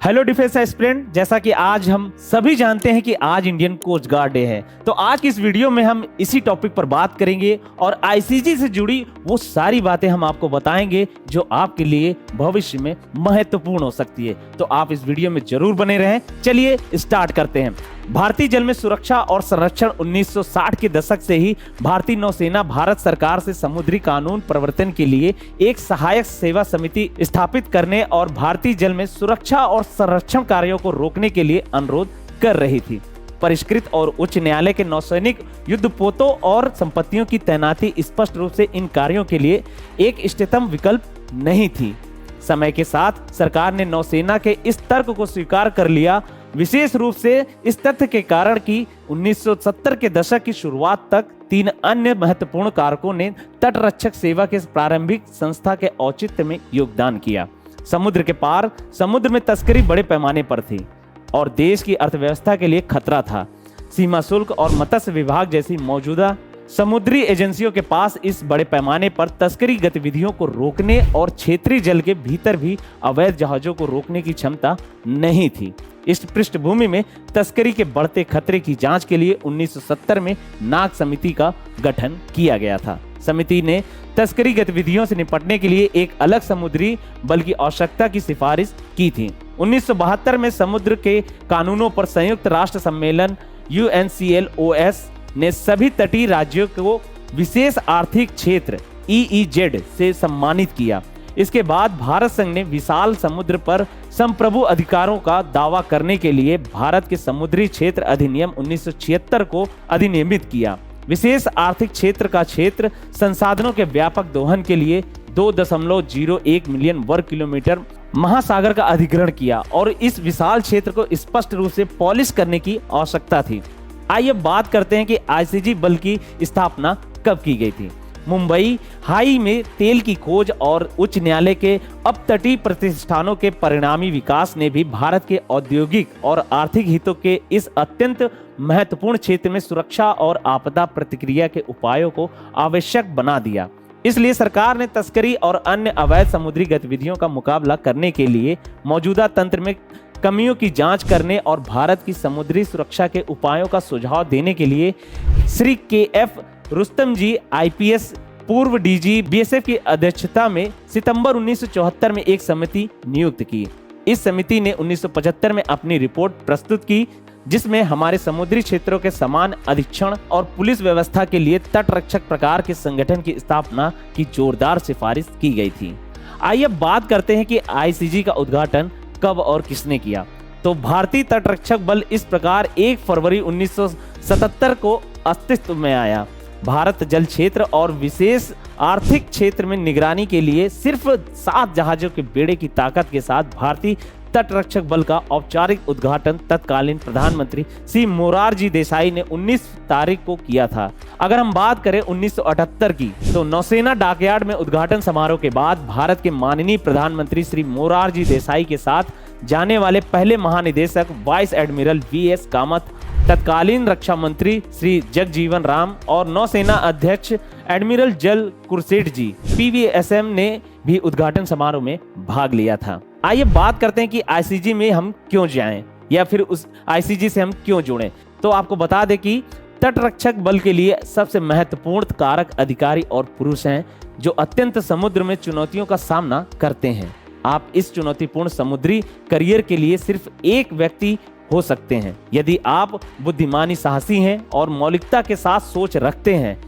Hello defence aspirant, जैसा कि आज हम सभी जानते हैं कि आज इंडियन कोस्ट गार्ड डे है, तो आज की इस वीडियो में हम इसी टॉपिक पर बात करेंगे और आईसीजी से जुड़ी वो सारी बातें हम आपको बताएंगे जो आपके लिए भविष्य में महत्वपूर्ण हो सकती है। तो आप इस वीडियो में जरूर बने रहें। चलिए स्टार्ट करते हैं। भारतीय जल में सुरक्षा और संरक्षण 1960 के दशक से ही भारतीय नौसेना भारत सरकार से समुद्री कानून प्रवर्तन के लिए एक सहायक सेवा समिति स्थापित करने और भारतीय जल में सुरक्षा और संरक्षण कार्यों को रोकने के लिए अनुरोध कर रही थी। परिष्कृत और उच्च न्यायालय के नौसैनिक युद्धपोतों और संपत्तियों की तैनाती स्पष्ट रूप से इन कार्यों के लिए एक इष्टतम विकल्प नहीं थी। समय के साथ सरकार ने नौसेना के इस तर्क को स्वीकार कर लिया, विशेष रूप से इस तथ्य के कारण कि 1970 के दशक की शुरुआत तक 3 अन्य महत्वपूर्ण कारकों ने तटरक्षक सेवा के प्रारंभिक संस्था के औचित्य में योगदान किया। समुद्र के पार समुद्र में तस्करी बड़े पैमाने पर थी और देश की अर्थव्यवस्था के लिए खतरा था। सीमा शुल्क और मत्स्य विभाग जैसी मौजूदा समुद्री एजेंसियों के पास इस बड़े पैमाने पर तस्करी गतिविधियों को रोकने और क्षेत्रीय जल के भीतर भी अवैध जहाजों को रोकने की क्षमता नहीं थी। इस पृष्ठभूमि में तस्करी के बढ़ते खतरे की जांच के लिए 1970 में नाग समिति का गठन किया गया था। समिति ने तस्करी गतिविधियों से निपटने के लिए एक अलग समुद्री बल की आवश्यकता की सिफारिश की थी। 1972 में समुद्र के कानूनों पर संयुक्त राष्ट्र सम्मेलन UNCLOS ने सभी तटीय राज्यों को विशेष आर्थिक क्षेत्र EEZ से सम्मानित किया। इसके बाद भारत संघ ने विशाल समुद्र पर संप्रभु अधिकारों का दावा करने के लिए भारत के समुद्री क्षेत्र अधिनियम 1976 को अधिनियमित किया। विशेष आर्थिक क्षेत्र का क्षेत्र संसाधनों के व्यापक दोहन के लिए 2.01 मिलियन वर्ग किलोमीटर महासागर का अधिग्रहण किया और इस विशाल क्षेत्र को स्पष्ट रूप से पॉलिश करने की आवश्यकता थी। आइए बात करते हैं कि आईसीजी बल की स्थापना कब की गई थी। मुंबई हाई में तेल की खोज और उच्च न्यायालय के अपतटीय प्रतिष्ठानों के परिणामी विकास ने भी भारत के औद्योगिक और आर्थिक हितों के इस अत्यंत महत्वपूर्ण क्षेत्र में सुरक्षा और आपदा प्रतिक्रिया के उपायों को आवश्यक बना दिया। इसलिए सरकार ने तस्करी और अन्य अवैध समुद्री गतिविधियों का मुकाबला करने के लिए मौजूदा तंत्र में कमियों की जांच करने और भारत की समुद्री सुरक्षा के उपायों का सुझाव देने के लिए श्री KF रुस्तम जी IPS पूर्व DG BSF की अध्यक्षता में सितंबर 1974 में एक समिति नियुक्त की। इस समिति ने 1975 में अपनी रिपोर्ट प्रस्तुत की, जिसमें हमारे समुद्री क्षेत्रों के समान अधीक्षण और पुलिस व्यवस्था के लिए तटरक्षक प्रकार के संगठन की स्थापना की जोरदार सिफारिश की गई थी। आइए बात करते हैं कि आईसीजी का उद्घाटन कब और किसने किया। तो भारतीय तटरक्षक बल इस प्रकार 1 फरवरी 1977 को अस्तित्व में आया। भारत जल क्षेत्र और विशेष आर्थिक क्षेत्र में निगरानी के लिए सिर्फ 7 जहाजों के बेड़े की ताकत के साथ भारतीय तटरक्षक बल का औपचारिक उद्घाटन तत्कालीन प्रधानमंत्री श्री मोरारजी देसाई ने 19 तारीख को किया था। अगर हम बात करें 1978 की, तो नौसेना डॉकयार्ड में उद्घाटन समारोह के बाद भारत के माननीय प्रधानमंत्री श्री मोरारजी देसाई के साथ जाने वाले पहले महानिदेशक वाइस एडमिरल VS कामत, तत्कालीन रक्षा मंत्री श्री जगजीवन राम और नौसेना अध्यक्ष एडमिरल जल कुरसेट जी PVSM ने भी उद्घाटन समारोह में भाग लिया था। आइए बात करते हैं कि आईसीजी में हम क्यों जाएं या फिर उस आईसीजी से हम क्यों जुड़ें। तो आपको बता दें कि तटरक्षक बल के लिए सबसे महत्वपूर्ण कारक अधिकारी और पुरुष हैं जो अत्यंत समुद्र में चुनौतियों का सामना करते हैं। आप इस चुनौतीपूर्ण समुद्री करियर के लिए सिर्फ एक व्यक्ति हो सकते हैं यदि आप बुद्धिमानी, साहसी हैं और मौलिकता के साथ सोच रखते हैं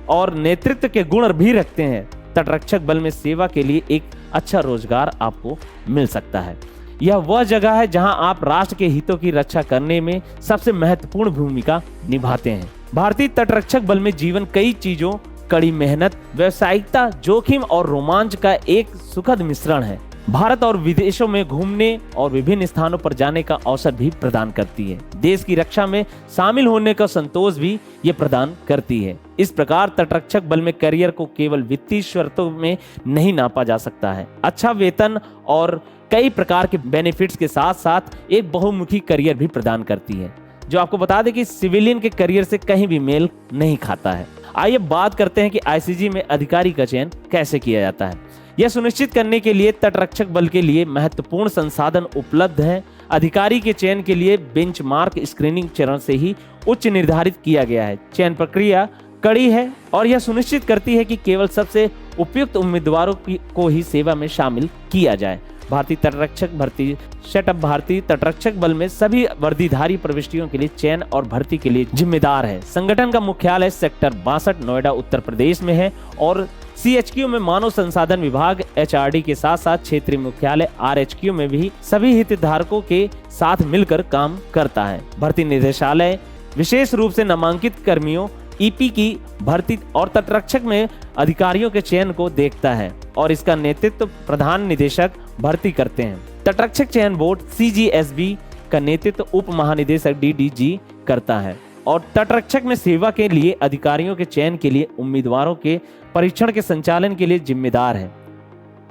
और नेतृत्व के गुण भी रखते हैं। तटरक्षक बल में सेवा के लिए एक अच्छा रोजगार आपको मिल सकता है। यह वह जगह है जहां आप राष्ट्र के हितों की रक्षा करने में सबसे महत्वपूर्ण भूमिका निभाते हैं। भारतीय तटरक्षक बल में जीवन कई चीजों, कड़ी मेहनत, व्यावसायिकता, जोखिम और रोमांच का एक सुखद मिश्रण है। भारत और विदेशों में घूमने और विभिन्न स्थानों पर जाने का अवसर भी प्रदान करती है। देश की रक्षा में शामिल होने का संतोष भी ये प्रदान करती है। इस प्रकार तटरक्षक बल में करियर को केवल वित्तीय शर्तों में नहीं नापा जा सकता है। अच्छा वेतन और कई प्रकार के बेनिफिट्स के साथ साथ एक बहुमुखी करियर भी प्रदान करती है, जो आपको बता दें कि सिविलियन के करियर से कहीं भी मेल नहीं खाता है। आइए बात करते हैं कि आईसीजी में अधिकारी का चयन कैसे किया जाता है। यह सुनिश्चित करने के लिए तटरक्षक बल के लिए महत्वपूर्ण संसाधन उपलब्ध हैं। अधिकारी के चयन के लिए बेंचमार्क स्क्रीनिंग चरण से ही उच्च निर्धारित किया गया है। चयन प्रक्रिया कड़ी है और यह सुनिश्चित करती है कि केवल सबसे उपयुक्त उम्मीदवारों को ही सेवा में शामिल किया जाए। भारतीय तटरक्षक भर्ती सेटअप भारतीय तटरक्षक बल में सभी वर्दीधारी प्रविष्टियों के लिए चयन और भर्ती के लिए जिम्मेदार है। संगठन का मुख्यालय सेक्टर 62 नोएडा उत्तर प्रदेश में है और CHQ में मानव संसाधन विभाग HRD के साथ साथ क्षेत्रीय मुख्यालय RHQ में भी सभी हितधारकों के साथ मिलकर काम करता है। भर्ती निदेशालय विशेष रूप से नामांकित कर्मियों EP की भर्ती और तटरक्षक में अधिकारियों के चयन को देखता है और इसका नेतृत्व प्रधान निदेशक भर्ती करते हैं। तटरक्षक चयन बोर्ड CGSB का नेतृत्व उप महानिदेशक DDG करता है और तटरक्षक में सेवा के लिए अधिकारियों के चयन के लिए उम्मीदवारों के परीक्षण के संचालन के लिए जिम्मेदार है।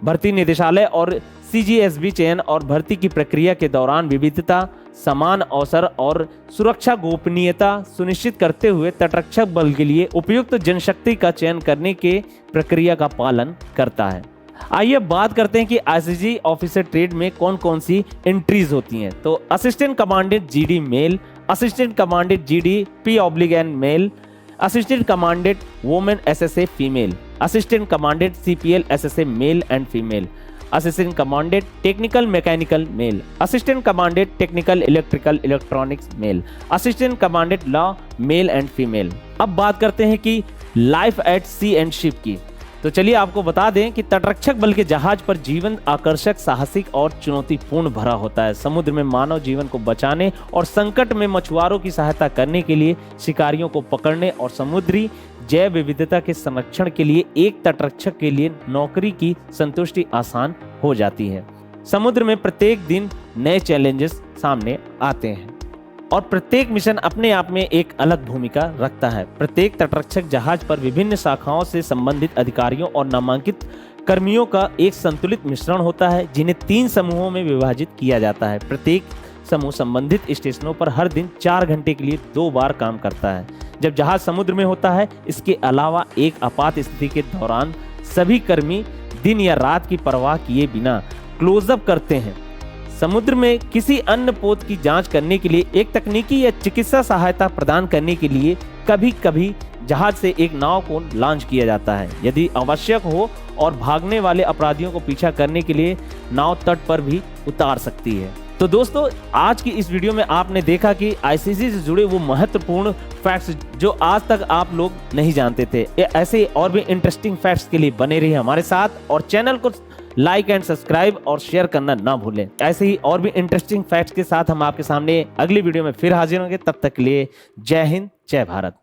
भर्ती निदेशालय और CGSB चयन और भर्ती की प्रक्रिया के दौरान विविधता, समान अवसर और सुरक्षा गोपनीयता सुनिश्चित करते हुए तटरक्षक बल के लिए उपयुक्त जनशक्ति का चयन करने के प्रक्रिया का पालन करता है। आइए बात करते हैं कि ICG ऑफिसर ट्रेड में कौन कौन सी एंट्रीज होती हैं। तो assistant commandant GD male, assistant commandant GD P/N male, assistant commandant women SSA female, assistant commandant CPL SSA male and female, assistant commandant technical mechanical male, assistant commandant technical electrical electronics male, assistant commandant law male and female. अब बात करते हैं कि life at sea and ship की। तो चलिए आपको बता दें कि तटरक्षक बल के जहाज पर जीवन आकर्षक, साहसिक और चुनौतीपूर्ण भरा होता है। समुद्र में मानव जीवन को बचाने और संकट में मछुआरों की सहायता करने के लिए, शिकारियों को पकड़ने और समुद्री जैव विविधता के संरक्षण के लिए एक तटरक्षक के लिए नौकरी की संतुष्टि आसान हो जाती है। समुद्र में प्रत्येक दिन नए चैलेंजेस सामने आते हैं और प्रत्येक मिशन अपने आप में एक अलग भूमिका रखता है। प्रत्येक तटरक्षक जहाज पर विभिन्न शाखाओं से संबंधित अधिकारियों और नामांकित कर्मियों का एक संतुलित मिश्रण होता है, जिन्हें 3 समूहों में विभाजित किया जाता है। प्रत्येक समूह संबंधित स्टेशनों पर हर दिन 4 घंटे के लिए 2 बार काम करता है। जब जहाज समुद्र में होता है, इसके अलावा एक आपात स्थिति के दौरान सभी कर्मी दिन या रात की परवाह किए बिना क्लोजअप करते हैं। समुद्र में किसी अन्य पोत की जांच करने के लिए, एक तकनीकी या चिकित्सा सहायता प्रदान करने के लिए कभी कभी जहाज से एक नाव को लॉन्च किया जाता है। यदि आवश्यक हो और भागने वाले अपराधियों को पीछा करने के लिए नाव तट पर भी उतार सकती है। तो दोस्तों, आज की इस वीडियो में आपने देखा कि ICG से जुड़े वो महत्वपूर्ण फैक्ट्स जो आज तक आप लोग नहीं जानते थे। ऐसे और भी इंटरेस्टिंग फैक्ट्स के लिए बने रहिए हमारे साथ और चैनल को लाइक एंड सब्सक्राइब और शेयर करना ना भूलें। ऐसे ही और भी इंटरेस्टिंग फैक्ट्स के साथ हम आपके सामने अगली वीडियो में फिर हाजिर होंगे। तब तक के लिए जय हिंद, जय भारत।